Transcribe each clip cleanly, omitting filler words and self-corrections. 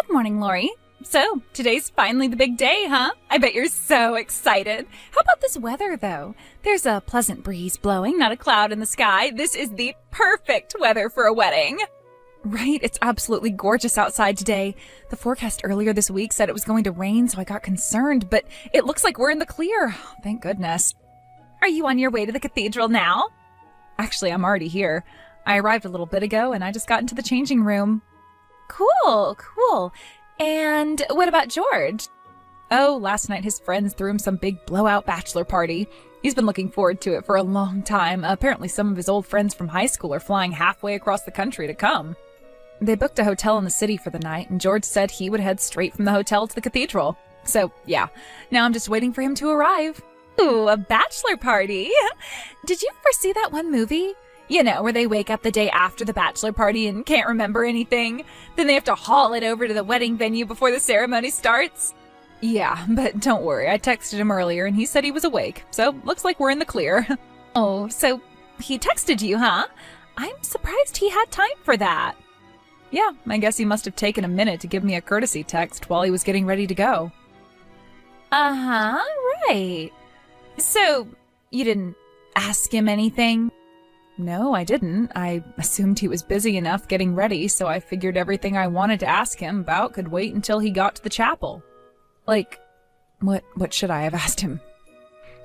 Good morning, Lori. So, today's finally the big day, huh? I bet you're so excited. How about this weather, though? There's a pleasant breeze blowing, not a cloud in the sky. This is the perfect weather for a wedding. Right? It's absolutely gorgeous outside today. The forecast earlier this week said it was going to rain, so I got concerned, but it looks like we're in the clear. Thank goodness. Are you on your way to the cathedral now? Actually, I'm already here. I arrived a little bit ago, and I just got into the changing room. Cool. And what about George? Oh, last night his friends threw him some big blowout bachelor party. He's been looking forward to it for a long time. Apparently some of his old friends from high school are flying halfway across the country to come. They booked a hotel in the city for the night, and George said he would head straight from the hotel to the cathedral. So, yeah, now I'm just waiting for him to arrive. Ooh, a bachelor party. Did you ever see that one movie? You know, where they wake up the day after the bachelor party and can't remember anything. Then they have to haul it over to the wedding venue before the ceremony starts. Yeah, but don't worry, I texted him earlier and he said he was awake, so looks like we're in the clear. Oh, so he texted you, huh? I'm surprised he had time for that. Yeah, I guess he must have taken a minute to give me a courtesy text while he was getting ready to go. Uh-huh, right. So, you didn't ask him anything? No, I didn't. I assumed he was busy enough getting ready, so I figured everything I wanted to ask him about could wait until he got to the chapel. Like, what should I have asked him?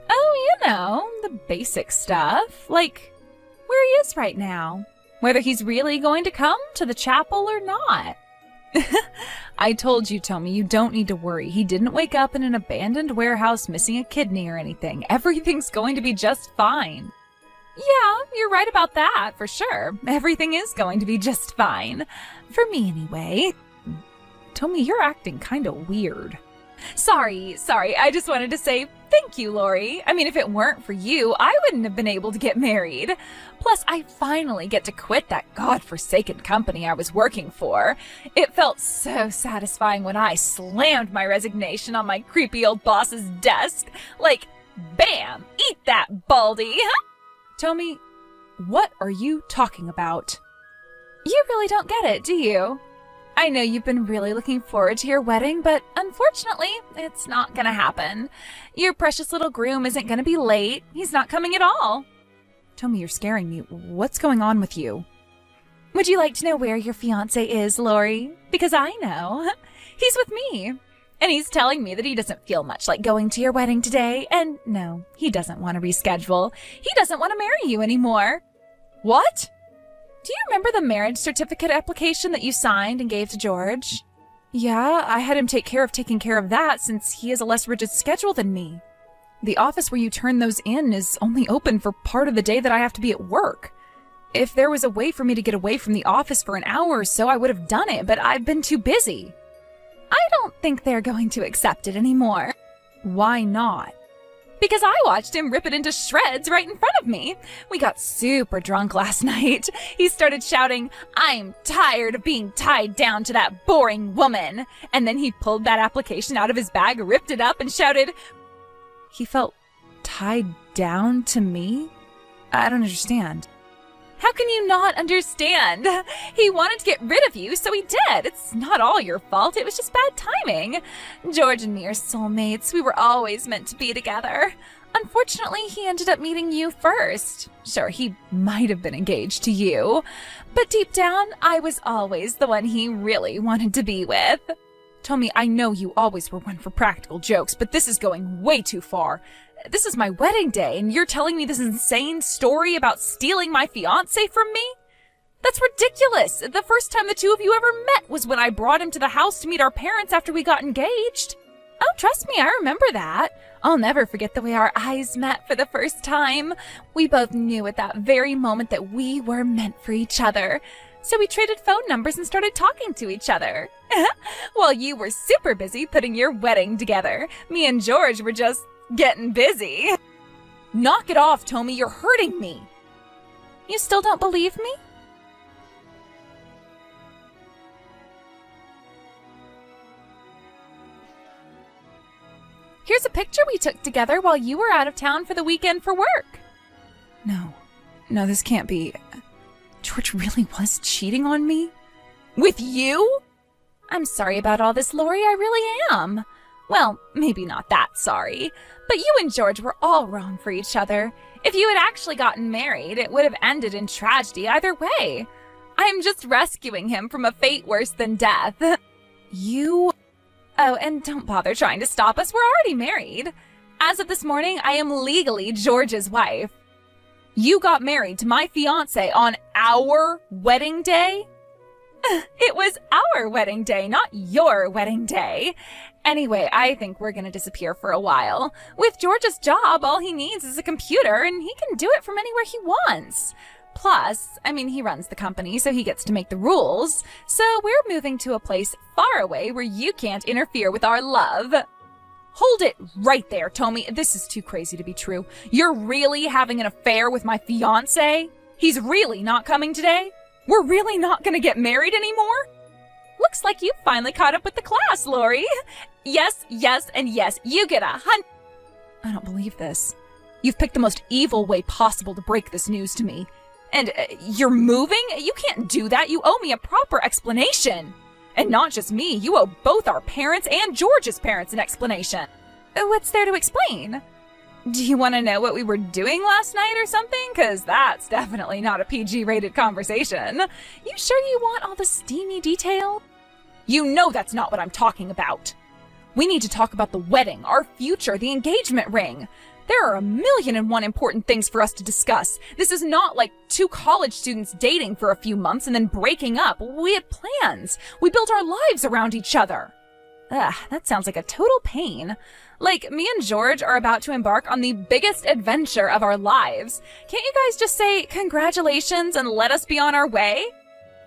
Oh, you know, the basic stuff. Like, where he is right now. Whether he's really going to come to the chapel or not. I told you, Tommy, you don't need to worry. He didn't wake up in an abandoned warehouse missing a kidney or anything. Everything's going to be just fine. Yeah, you're right about that, for sure. Everything is going to be just fine. For me, anyway. Tommy, you're acting kind of weird. Sorry. I just wanted to say thank you, Lori. I mean, if it weren't for you, I wouldn't have been able to get married. Plus, I finally get to quit that godforsaken company I was working for. It felt so satisfying when I slammed my resignation on my creepy old boss's desk. Like, bam! Eat that, Baldy! Tommy, what are you talking about? You really don't get it, do you? I know you've been really looking forward to your wedding, but unfortunately, it's not gonna happen. Your precious little groom isn't gonna be late. He's not coming at all. Tommy, you're scaring me. What's going on with you? Would you like to know where your fiancé is, Lori? Because I know. He's with me. And he's telling me that he doesn't feel much like going to your wedding today. And no, he doesn't want to reschedule. He doesn't want to marry you anymore. What? Do you remember the marriage certificate application that you signed and gave to George? Yeah, I had him taking care of that since he has a less rigid schedule than me. The office where you turn those in is only open for part of the day that I have to be at work. If there was a way for me to get away from the office for an hour or so, I would have done it, but I've been too busy. I don't think they're going to accept it anymore. Why not? Because I watched him rip it into shreds right in front of me. We got super drunk last night. He started shouting, "I'm tired of being tied down to that boring woman." And then he pulled that application out of his bag, ripped it up, and shouted, he felt tied down to me? I don't understand. How can you not understand? He wanted to get rid of you, so he did. It's not all your fault. It was just bad timing. George and me are soulmates. We were always meant to be together. Unfortunately, he ended up meeting you first. Sure, he might have been engaged to you, but deep down, I was always the one he really wanted to be with. Tommy, I know you always were one for practical jokes, but this is going way too far. This is my wedding day, and you're telling me this insane story about stealing my fiancé from me? That's ridiculous. The first time the two of you ever met was when I brought him to the house to meet our parents after we got engaged. Oh, trust me, I remember that. I'll never forget the way our eyes met for the first time. We both knew at that very moment that we were meant for each other. So we traded phone numbers and started talking to each other. While you were super busy putting your wedding together, me and George were just getting busy. Knock it off, Tommy. You're hurting me. You still don't believe me? Here's a picture we took together while you were out of town for the weekend for work. No, this can't be. George really was cheating on me? With you? I'm sorry about all this, Lori, I really am. Well, maybe not that sorry, but you and George were all wrong for each other. If you had actually gotten married, it would have ended in tragedy either way. I'm just rescuing him from a fate worse than death. You... Oh, and don't bother trying to stop us, we're already married. As of this morning, I am legally George's wife. You got married to my fiancé on our wedding day? It was our wedding day, not your wedding day. Anyway, I think we're gonna disappear for a while. With George's job, all he needs is a computer, and he can do it from anywhere he wants. Plus, he runs the company, so he gets to make the rules. So we're moving to a place far away where you can't interfere with our love. Hold it right there, Tommy. This is too crazy to be true. You're really having an affair with my fiancé? He's really not coming today? We're really not gonna get married anymore? Looks like you've finally caught up with the class, Lori. Yes, yes, and yes, you get I don't believe this. You've picked the most evil way possible to break this news to me. And you're moving? You can't do that. You owe me a proper explanation. And not just me, you owe both our parents and George's parents an explanation. What's there to explain? Do you want to know what we were doing last night or something? Because that's definitely not a PG-rated conversation. You sure you want all the steamy detail? You know that's not what I'm talking about. We need to talk about the wedding, our future, the engagement ring. There are 1,000,001 important things for us to discuss. This is not like two college students dating for a few months and then breaking up. We had plans. We built our lives around each other. That sounds like a total pain. Like, me and George are about to embark on the biggest adventure of our lives. Can't you guys just say congratulations and let us be on our way?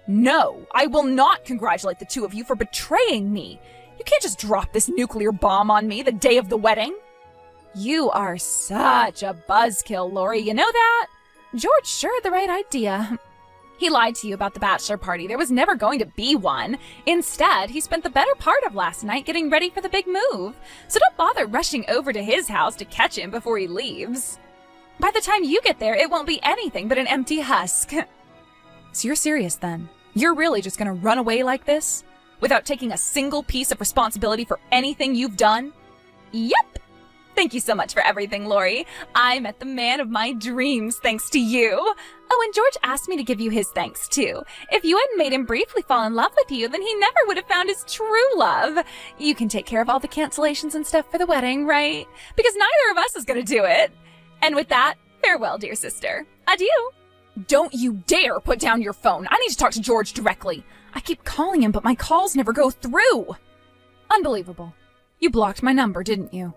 No, I will not congratulate the two of you for betraying me. You can't just drop this nuclear bomb on me the day of the wedding. You are such a buzzkill, Lori, you know that? George sure had the right idea. He lied to you about the bachelor party. There was never going to be one. Instead, he spent the better part of last night getting ready for the big move. So don't bother rushing over to his house to catch him before he leaves. By the time you get there, it won't be anything but an empty husk. So you're serious then? You're really just gonna run away like this? Without taking a single piece of responsibility for anything you've done? Yep. Thank you so much for everything, Lori. I met the man of my dreams thanks to you. Oh, and George asked me to give you his thanks, too. If you hadn't made him briefly fall in love with you, then he never would have found his true love. You can take care of all the cancellations and stuff for the wedding, right? Because neither of us is going to do it. And with that, farewell, dear sister. Adieu. Don't you dare put down your phone. I need to talk to George directly. I keep calling him, but my calls never go through. Unbelievable. You blocked my number, didn't you?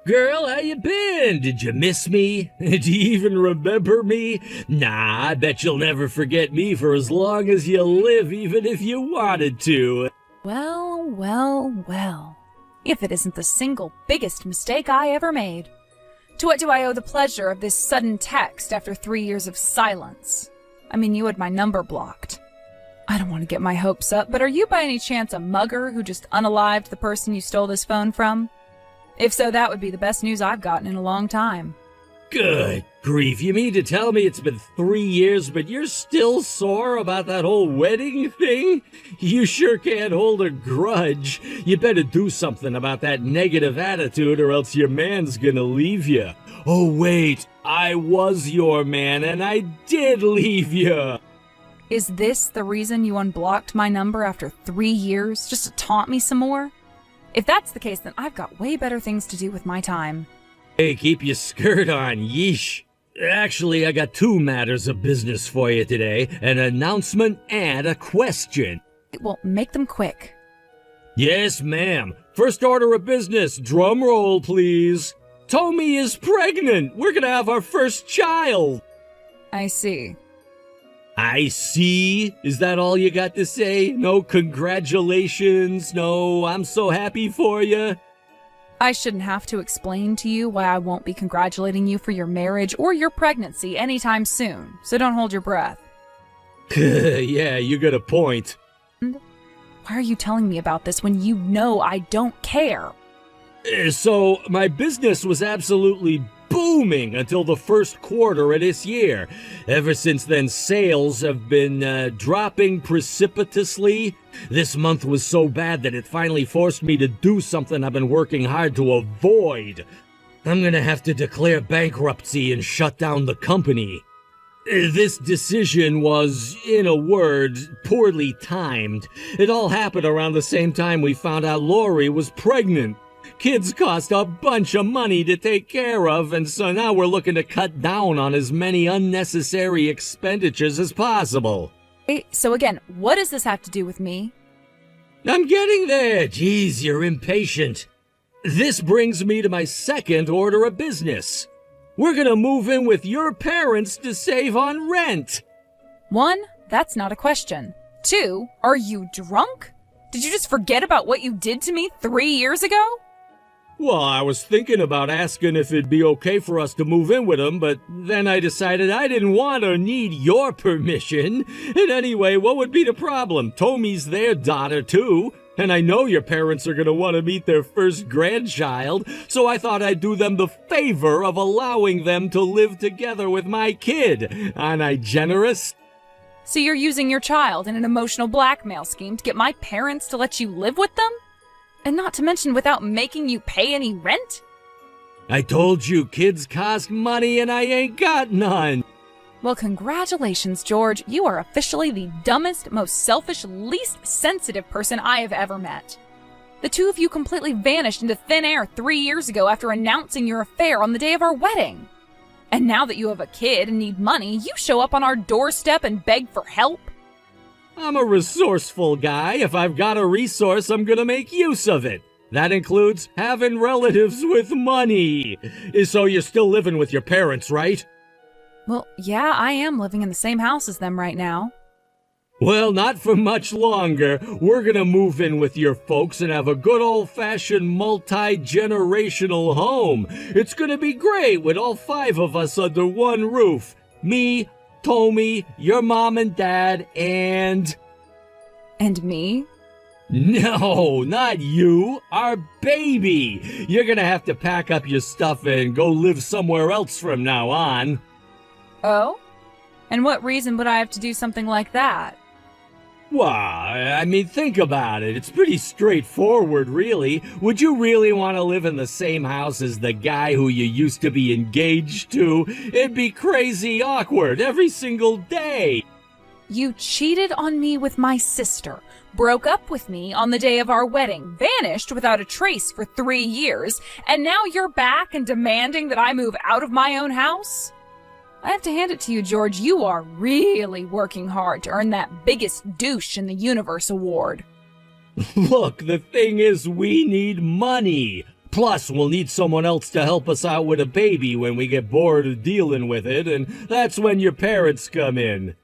Girl, how you been? Did you miss me? Do you even remember me? Nah, I bet you'll never forget me for as long as you live, even if you wanted to. Well, well, well. If it isn't the single biggest mistake I ever made. To what do I owe the pleasure of this sudden text after 3 years of silence? You had my number blocked. I don't want to get my hopes up, but are you by any chance a mugger who just unalived the person you stole this phone from? If so, that would be the best news I've gotten in a long time. Good grief, you mean to tell me it's been 3 years, but you're still sore about that whole wedding thing? You sure can't hold a grudge. You better do something about that negative attitude or else your man's gonna leave you. Oh wait, I was your man and I did leave you. Is this the reason you unblocked my number after 3 years, just to taunt me some more? If that's the case, then I've got way better things to do with my time. Hey, keep your skirt on, yeesh. Actually, I got 2 matters of business for you today, an announcement and a question. Well, make them quick. Yes, ma'am. First order of business, drum roll, please. Tommy is pregnant. We're gonna have our first child. I see. I see? Is that all you got to say? No congratulations? No, I'm so happy for you? I shouldn't have to explain to you why I won't be congratulating you for your marriage or your pregnancy anytime soon, so don't hold your breath. Yeah, you got a point. Why are you telling me about this when you know I don't care? So, my business was absolutely booming until the first quarter of this year. Ever since then, sales have been dropping precipitously. This month was so bad that it finally forced me to do something I've been working hard to avoid. I'm gonna have to declare bankruptcy and shut down the company. This decision was, in a word, poorly timed. It all happened around the same time we found out Lori was pregnant. Kids cost a bunch of money to take care of, and so now we're looking to cut down on as many unnecessary expenditures as possible. So again, what does this have to do with me? I'm getting there. Geez, you're impatient. This brings me to my second order of business. We're gonna move in with your parents to save on rent. 1, that's not a question. 2, are you drunk? Did you just forget about what you did to me 3 years ago? Well, I was thinking about asking if it'd be okay for us to move in with them, but then I decided I didn't want or need your permission. And anyway, what would be the problem? Tommy's their daughter, too. And I know your parents are going to want to meet their first grandchild, so I thought I'd do them the favor of allowing them to live together with my kid. Aren't I generous? So you're using your child in an emotional blackmail scheme to get my parents to let you live with them? And not to mention without making you pay any rent? I told you kids cost money and I ain't got none. Well, congratulations, George. You are officially the dumbest, most selfish, least sensitive person I have ever met. The two of you completely vanished into thin air 3 years ago after announcing your affair on the day of our wedding. And now that you have a kid and need money, you show up on our doorstep and beg for help? I'm a resourceful guy. If I've got a resource, I'm gonna make use of it. That includes having relatives with money. So you're still living with your parents, right? Well, yeah, I am living in the same house as them right now. Well, not for much longer. We're gonna move in with your folks and have a good old-fashioned multi-generational home. It's gonna be great with all 5 of us under one roof. Me, Tommy, your mom and dad, and... And me? No, not you. Our baby. You're gonna have to pack up your stuff and go live somewhere else from now on. Oh? And what reason would I have to do something like that? Well, I mean, think about it. It's pretty straightforward, really. Would you really want to live in the same house as the guy who you used to be engaged to? It'd be crazy awkward every single day. You cheated on me with my sister, broke up with me on the day of our wedding, vanished without a trace for 3 years, and now you're back and demanding that I move out of my own house? I have to hand it to you, George. You are really working hard to earn that biggest douche in the universe award. Look, the thing is, we need money. Plus, we'll need someone else to help us out with a baby when we get bored of dealing with it, and that's when your parents come in.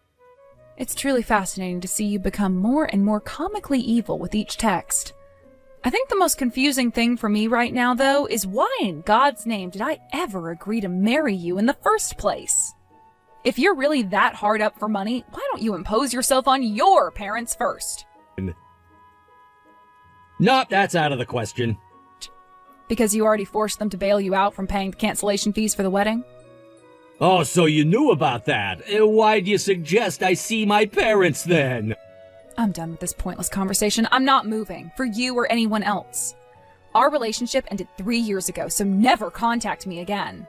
It's truly fascinating to see you become more and more comically evil with each text. I think the most confusing thing for me right now, though, is why in God's name did I ever agree to marry you in the first place? If you're really that hard up for money, why don't you impose yourself on your parents first? Nope, that's out of the question. Because you already forced them to bail you out from paying the cancellation fees for the wedding? Oh, so you knew about that. Why'd you suggest I see my parents then? I'm done with this pointless conversation. I'm not moving, for you or anyone else. Our relationship ended 3 years ago, so never contact me again.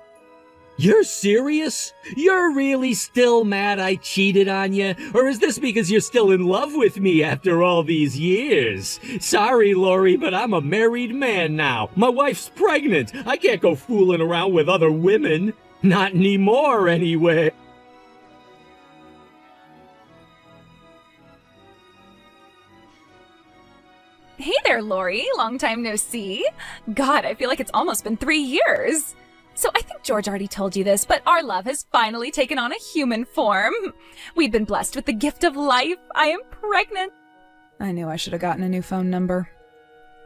You're serious? You're really still mad I cheated on you? Or is this because you're still in love with me after all these years? Sorry, Lori, but I'm a married man now. My wife's pregnant. I can't go fooling around with other women. Not anymore, anyway. Hey there, Lori. Long time no see. God, I feel like it's almost been 3 years. So I think George already told you this, but our love has finally taken on a human form. We've been blessed with the gift of life. I am pregnant. I knew I should have gotten a new phone number.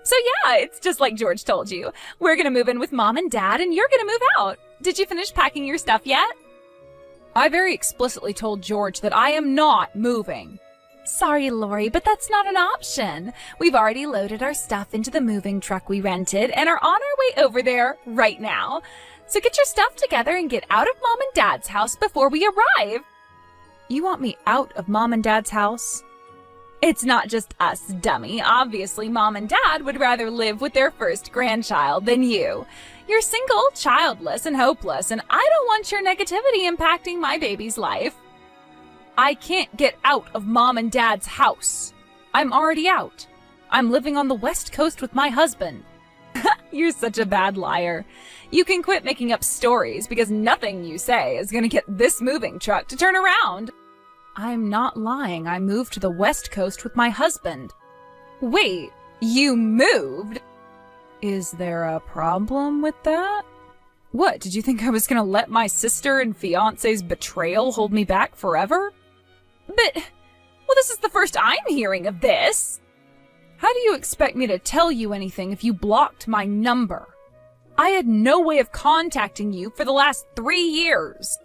So yeah, it's just like George told you. We're gonna move in with Mom and Dad, and you're gonna move out. Did you finish packing your stuff yet? I very explicitly told George that I am not moving. Sorry, Lori, but that's not an option. We've already loaded our stuff into the moving truck we rented and are on our way over there right now. So get your stuff together and get out of Mom and Dad's house before we arrive. You want me out of Mom and Dad's house? It's not just us, dummy. Obviously, Mom and Dad would rather live with their first grandchild than you. You're single, childless, and hopeless, and I don't want your negativity impacting my baby's life. I can't get out of Mom and Dad's house. I'm already out. I'm living on the West Coast with my husband. You're such a bad liar. You can quit making up stories because nothing you say is going to get this moving truck to turn around. I'm not lying. I moved to the West Coast with my husband. Wait, you moved? Is there a problem with that? What, did you think I was going to let my sister and fiancé's betrayal hold me back forever? But, well, this is the first I'm hearing of this. How do you expect me to tell you anything if you blocked my number? I had no way of contacting you for the last 3 years.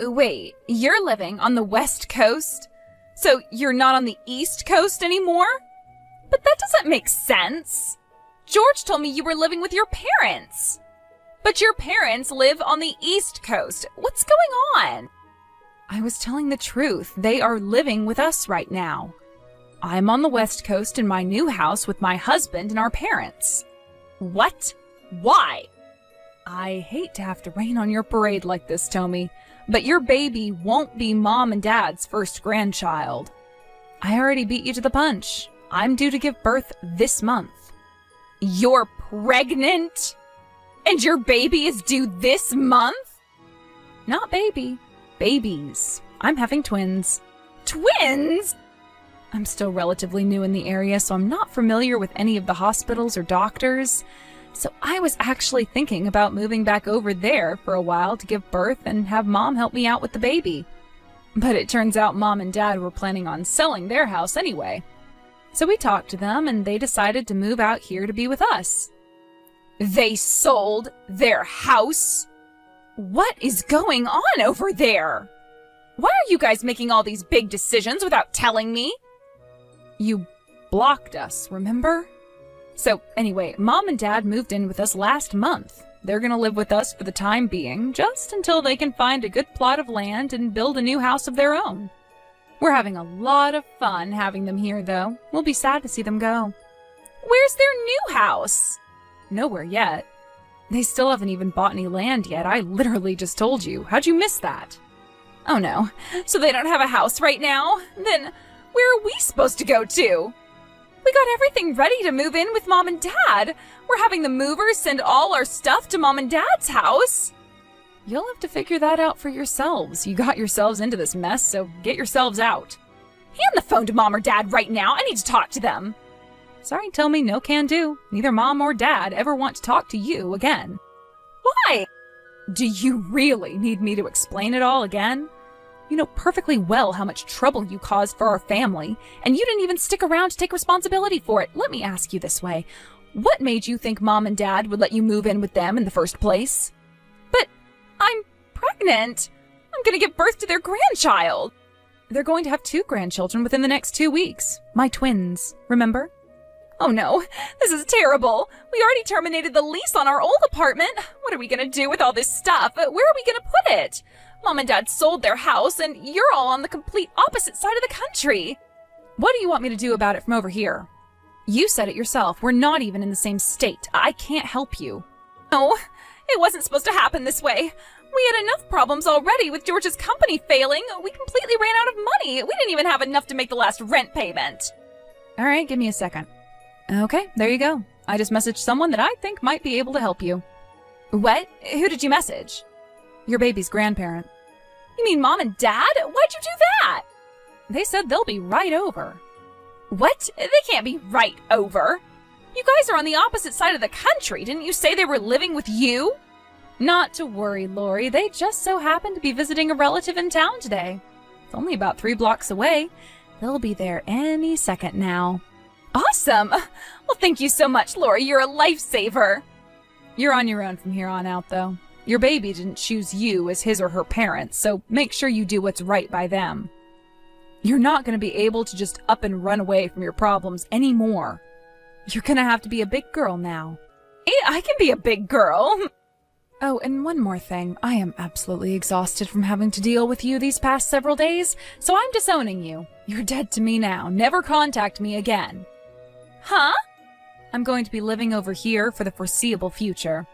Wait, you're living on the West Coast? So you're not on the East Coast anymore? But that doesn't make sense. George told me you were living with your parents. But your parents live on the East Coast. What's going on? I was telling the truth. They are living with us right now. I'm on the West Coast in my new house with my husband and our parents. What? Why? I hate to have to rain on your parade like this, Tommy, but your baby won't be Mom and Dad's first grandchild. I already beat you to the punch. I'm due to give birth this month. You're pregnant? And your baby is due this month? Not baby. Babies. I'm having twins. Twins? I'm still relatively new in the area, so I'm not familiar with any of the hospitals or doctors. So I was actually thinking about moving back over there for a while to give birth and have Mom help me out with the baby. But it turns out Mom and Dad were planning on selling their house anyway. So we talked to them and they decided to move out here to be with us. They sold their house? What is going on over there? Why are you guys making all these big decisions without telling me? You blocked us, remember? So anyway, Mom and Dad moved in with us last month. They're gonna live with us for the time being, just until they can find a good plot of land and build a new house of their own. We're having a lot of fun having them here, though. We'll be sad to see them go. Where's their new house? Nowhere yet. They still haven't even bought any land yet. I literally just told you. How'd you miss that? Oh no, so they don't have a house right now? Then where are we supposed to go to? We got everything ready to move in with Mom and Dad. We're having the movers send all our stuff to Mom and Dad's house. You'll have to figure that out for yourselves. You got yourselves into this mess, so get yourselves out. Hand the phone to Mom or Dad right now. I need to talk to them. Sorry, Tommy, no can do. Neither Mom or Dad ever want to talk to you again. Why? Do you really need me to explain it all again? You know perfectly well how much trouble you caused for our family, and you didn't even stick around to take responsibility for it. Let me ask you this way. What made you think Mom and Dad would let you move in with them in the first place? But I'm pregnant. I'm going to give birth to their grandchild. They're going to have 2 grandchildren within the next 2 weeks. My twins, remember? Oh no, this is terrible. We already terminated the lease on our old apartment. What are we going to do with all this stuff? Where are we going to put it? Mom and Dad sold their house, and you're all on the complete opposite side of the country. What do you want me to do about it from over here? You said it yourself. We're not even in the same state. I can't help you. No, it wasn't supposed to happen this way. We had enough problems already with George's company failing. We completely ran out of money. We didn't even have enough to make the last rent payment. All right, give me a second. Okay, there you go. I just messaged someone that I think might be able to help you. What? Who did you message? Your baby's grandparent. You mean Mom and Dad? Why'd you do that? They said they'll be right over. What? They can't be right over. You guys are on the opposite side of the country. Didn't you say they were living with you? Not to worry, Lori. They just so happened to be visiting a relative in town today. It's only about 3 blocks away. They'll be there any second now. Awesome! Well, thank you so much, Lori. You're a lifesaver. You're on your own from here on out, though. Your baby didn't choose you as his or her parents, so make sure you do what's right by them. You're not going to be able to just up and run away from your problems anymore. You're going to have to be a big girl now. I can be a big girl. Oh, and one more thing. I am absolutely exhausted from having to deal with you these past several days, so I'm disowning you. You're dead to me now. Never contact me again. Huh? I'm going to be living over here for the foreseeable future.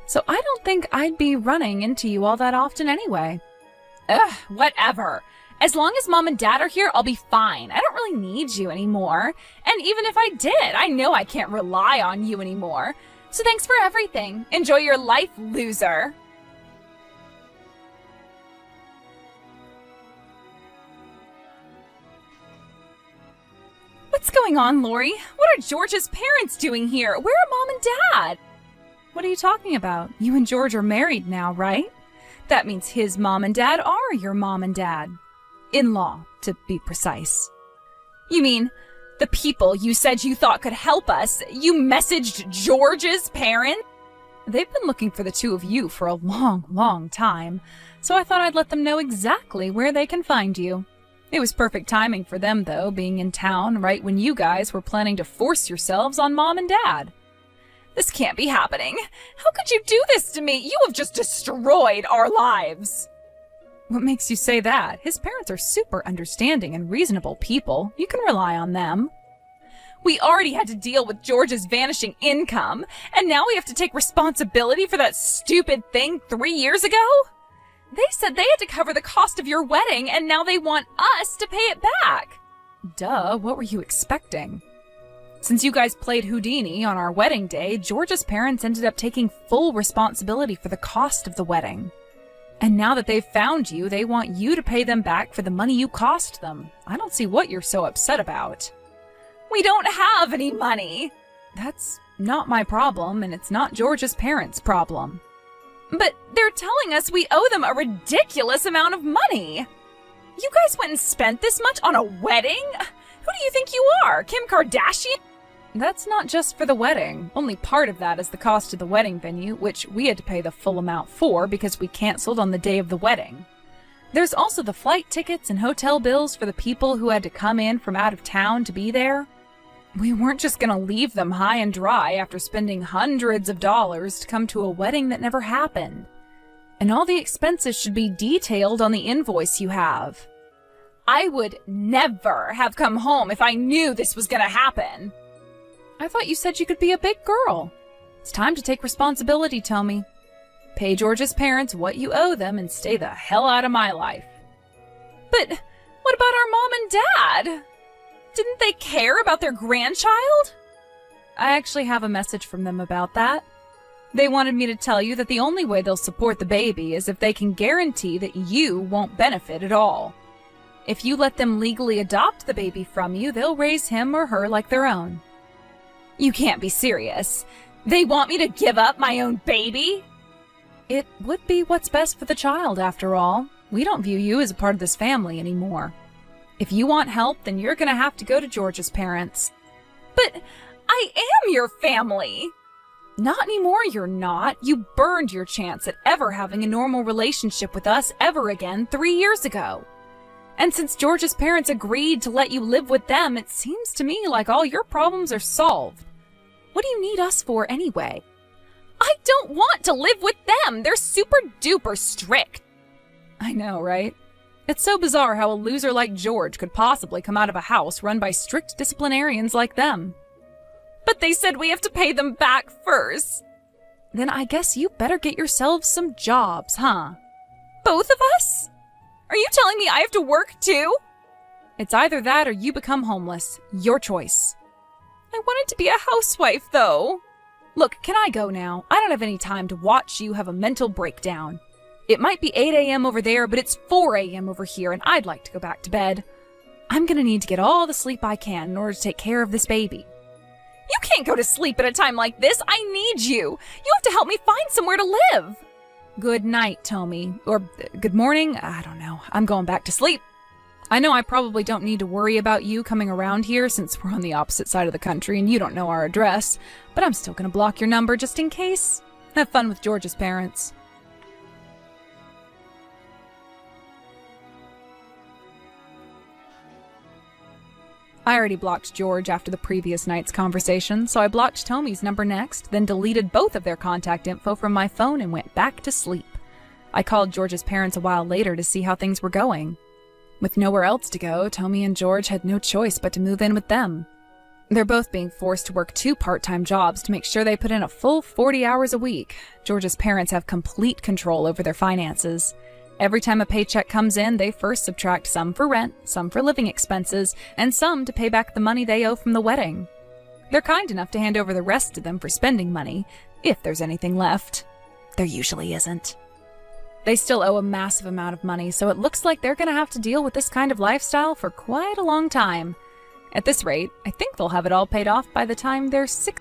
So I don't think I'd be running into you all that often anyway. Ugh, whatever. As long as Mom and Dad are here, I'll be fine. I don't really need you anymore. And even if I did, I know I can't rely on you anymore. So thanks for everything. Enjoy your life, loser. What's going on, Lori? What are George's parents doing here? Where are Mom and Dad? What are you talking about? You and George are married now, right? That means his mom and dad are your mom and dad. In-law, to be precise. You mean the people you said you thought could help us? You messaged George's parents? They've been looking for the two of you for a long, long time, so I thought I'd let them know exactly where they can find you. It was perfect timing for them, though, being in town right when you guys were planning to force yourselves on Mom and Dad. This can't be happening. How could you do this to me? You have just destroyed our lives. What makes you say that? His parents are super understanding and reasonable people. You can rely on them. We already had to deal with George's vanishing income, and now we have to take responsibility for that stupid thing 3 years ago? They said they had to cover the cost of your wedding, and now they want us to pay it back. Duh, what were you expecting? Since you guys played Houdini on our wedding day, George's parents ended up taking full responsibility for the cost of the wedding. And now that they've found you, they want you to pay them back for the money you cost them. I don't see what you're so upset about. We don't have any money. That's not my problem, and it's not George's parents' problem. But they're telling us we owe them a ridiculous amount of money. You guys went and spent this much on a wedding? Who do you think you are, Kim Kardashian? That's not just for the wedding. Only part of that is the cost of the wedding venue, which we had to pay the full amount for because we canceled on the day of the wedding. There's also the flight tickets and hotel bills for the people who had to come in from out of town to be there. We weren't just gonna leave them high and dry after spending hundreds of dollars to come to a wedding that never happened. And all the expenses should be detailed on the invoice you have. I would never have come home if I knew this was gonna happen. I thought you said you could be a big girl. It's time to take responsibility, Tommy. Pay George's parents what you owe them and stay the hell out of my life. But what about our mom and dad? Didn't they care about their grandchild? I actually have a message from them about that. They wanted me to tell you that the only way they'll support the baby is if they can guarantee that you won't benefit at all. If you let them legally adopt the baby from you, they'll raise him or her like their own. You can't be serious. They want me to give up my own baby? It would be what's best for the child, after all. We don't view you as a part of this family anymore. If you want help, then you're gonna have to go to George's parents. But I am your family! Not anymore, you're not. You burned your chance at ever having a normal relationship with us ever again 3 years ago. And since George's parents agreed to let you live with them, it seems to me like all your problems are solved. What do you need us for anyway? I don't want to live with them! They're super duper strict! I know, right? It's so bizarre how a loser like George could possibly come out of a house run by strict disciplinarians like them. But they said we have to pay them back first. Then I guess you better get yourselves some jobs, huh? Both of us? Are you telling me I have to work too? It's either that or you become homeless. Your choice. I wanted to be a housewife, though. Look, can I go now? I don't have any time to watch you have a mental breakdown. It might be 8 a.m. over there, but it's 4 a.m. over here, and I'd like to go back to bed. I'm gonna need to get all the sleep I can in order to take care of this baby. You can't go to sleep at a time like this. I need you. You have to help me find somewhere to live. Good night, Tommy. Or good morning. I don't know. I'm going back to sleep. I know I probably don't need to worry about you coming around here since we're on the opposite side of the country and you don't know our address, but I'm still gonna block your number just in case. Have fun with George's parents. I already blocked George after the previous night's conversation, so I blocked Tommy's number next, then deleted both of their contact info from my phone and went back to sleep. I called George's parents a while later to see how things were going. With nowhere else to go, Tommy and George had no choice but to move in with them. They're both being forced to work 2 part-time jobs to make sure they put in a full 40 hours a week. George's parents have complete control over their finances. Every time a paycheck comes in, they first subtract some for rent, some for living expenses, and some to pay back the money they owe from the wedding. They're kind enough to hand over the rest to them for spending money, if there's anything left. There usually isn't. They still owe a massive amount of money, so it looks like they're going to have to deal with this kind of lifestyle for quite a long time. At this rate, I think they'll have it all paid off by the time they're 6.